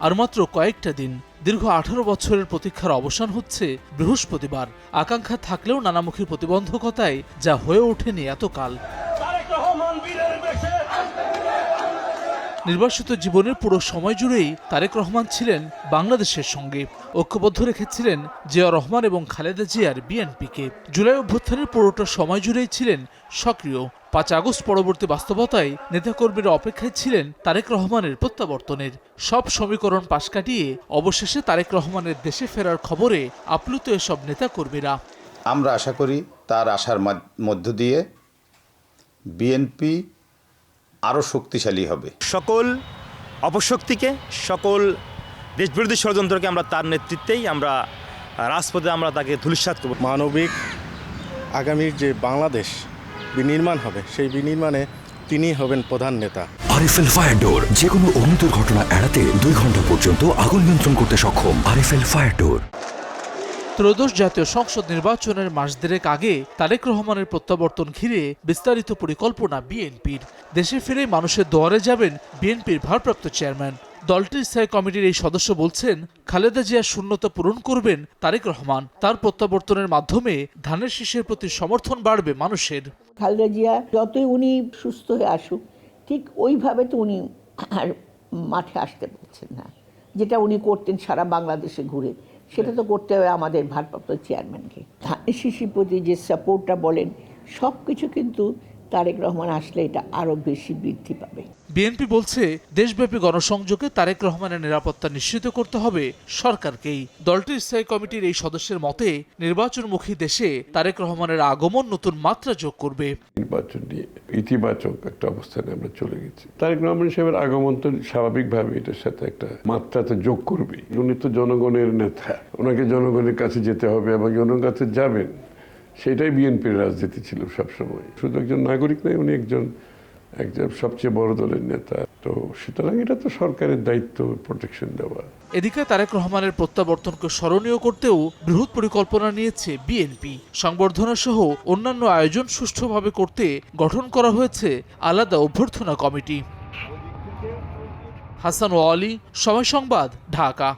আর মাত্র কয়েকটা দিন, দীর্ঘ 18 বছরের প্রতীক্ষার অবসান হচ্ছে বৃহস্পতিবার। আকাঙ্ক্ষা থাকলেও নানামুখী প্রতিবন্ধকতায় যা হয়ে ওঠেনি এতকাল। নির্বাসিত জীবনের পুরো সময় জুড়েই তারেক রহমান ছিলেন বাংলাদেশের সঙ্গে। ঐক্যবদ্ধ রেখেছিলেন জিয়া রহমান এবং খালেদা জিয়ার বিএনপিকে। জুলাই অভ্যুত্থানের পুরোটা সময় জুড়েই ছিলেন সক্রিয়। 5 আগস্ট পরবর্তী বাস্তবতায় নেতাকর্মীরা অপেক্ষায় ছিলেন তারেক রহমানের প্রত্যাবর্তনের। সব সমীকরণ পাশ কাটিয়ে অবশেষে তারেক রহমানের দেশে ফেরার খবরে আপ্লুত এসব নেতাকর্মীরা। আমরা আশা করি তার আশার মধ্য দিয়ে বিএনপি আরও শক্তিশালী হবে। সকল অপশক্তিকে, সকল দেশবিরোধী ষড়যন্ত্রকে আমরা তার নেতৃত্বেই আমরা রাজপথে আমরা তাকে ধূলিসাৎ করব। মানবিক আগামীর যে বাংলাদেশ বিনির্মাণ হবে, সেই বিনির্মাণে তিনি হবেন প্রধান নেতা। আরএফএল ফায়ার ডোর যে কোনো অগ্নি দুর্ঘটনা এড়াতে 2 ঘন্টা পর্যন্ত আগুন নিয়ন্ত্রণ করতে সক্ষম। আরএফএল ফায়ার ডোর। ত্রয়োদশ জাতীয় সংসদ নির্বাচনের মাস দেড়েক আগে তারেক রহমানের প্রত্যাবর্তন ঘিরে বিস্তারিত পরিকল্পনা বিএনপির। দেশে ফিরে মানুষের দুয়ারে যাবেন বিএনপির ভারপ্রাপ্ত চেয়ারম্যান। দলটির স্থায়ী কমিটির এই সদস্য বলছেন, খালেদা জিয়ার শূন্যতা পূরণ করবেন তারেক রহমান। তার প্রত্যাবর্তনের মাধ্যমে ধানের শীষের প্রতি সমর্থন বাড়বে মানুষের। খালেদা জিয়া যতই উনি সুস্থ হয়ে আসুক, ঠিক ওইভাবে তো উনি আর মাঠে আসতে পারছেন না। যেটা উনি করতেন সারা বাংলাদেশে ঘুরে, সেটা তো করতে হবে আমাদের ভারপ্রাপ্ত চেয়ারম্যানকে। ধানের শীষের প্রতি যে সাপোর্টটা বলেন, সব কিছু কিন্তু তারেক রহমান আসলে এটা আরও বেশি বৃদ্ধি পাবে। বিএনপি বলছে, দেশব্যাপী গণসংযোগে তারেক রহমানের নিরাপত্তা নিশ্চিত করতে হবে সরকারকেই। দলটির স্থায়ী কমিটির এই সদস্যের মতে, নির্বাচনমুখী দেশে তারেক রহমানের আগমন নতুন মাত্রা যোগ করবে। নির্বাচন নিয়ে ইতিবাচক একটা অবস্থানে আমরা চলে গেছি। তারেক রহমান সাহেবের আগমন তো স্বাভাবিকভাবে এটার সাথে একটা মাত্রাতে যোগ করবে। উনি তো জনগণের নেতা, ওনাকে জনগণের কাছে যেতে হবে এবং জনগণের কাছে যাবেন, সেটাই বিএনপির রাজনীতি ছিল সবসময়। শুধু একজন নাগরিক নয়, উনি একজন সবচেয়ে বড় দলের নেতা। তো সুতরাং এটা তো সরকারের দায়িত্ব প্রোটেকশন দেওয়া। এদিকে তারেক রহমানের প্রত্যাবর্তনকে স্মরণীয় করতেও বৃহৎ পরিকল্পনা নিয়েছে বিএনপি। সংবর্ধনা সহ অন্যান্য আয়োজন সুষ্ঠুভাবে করতে গঠন করা হয়েছে আলাদা অভ্যর্থনা কমিটি। হাসান ওয়ালি, সময় সংবাদ, ঢাকা।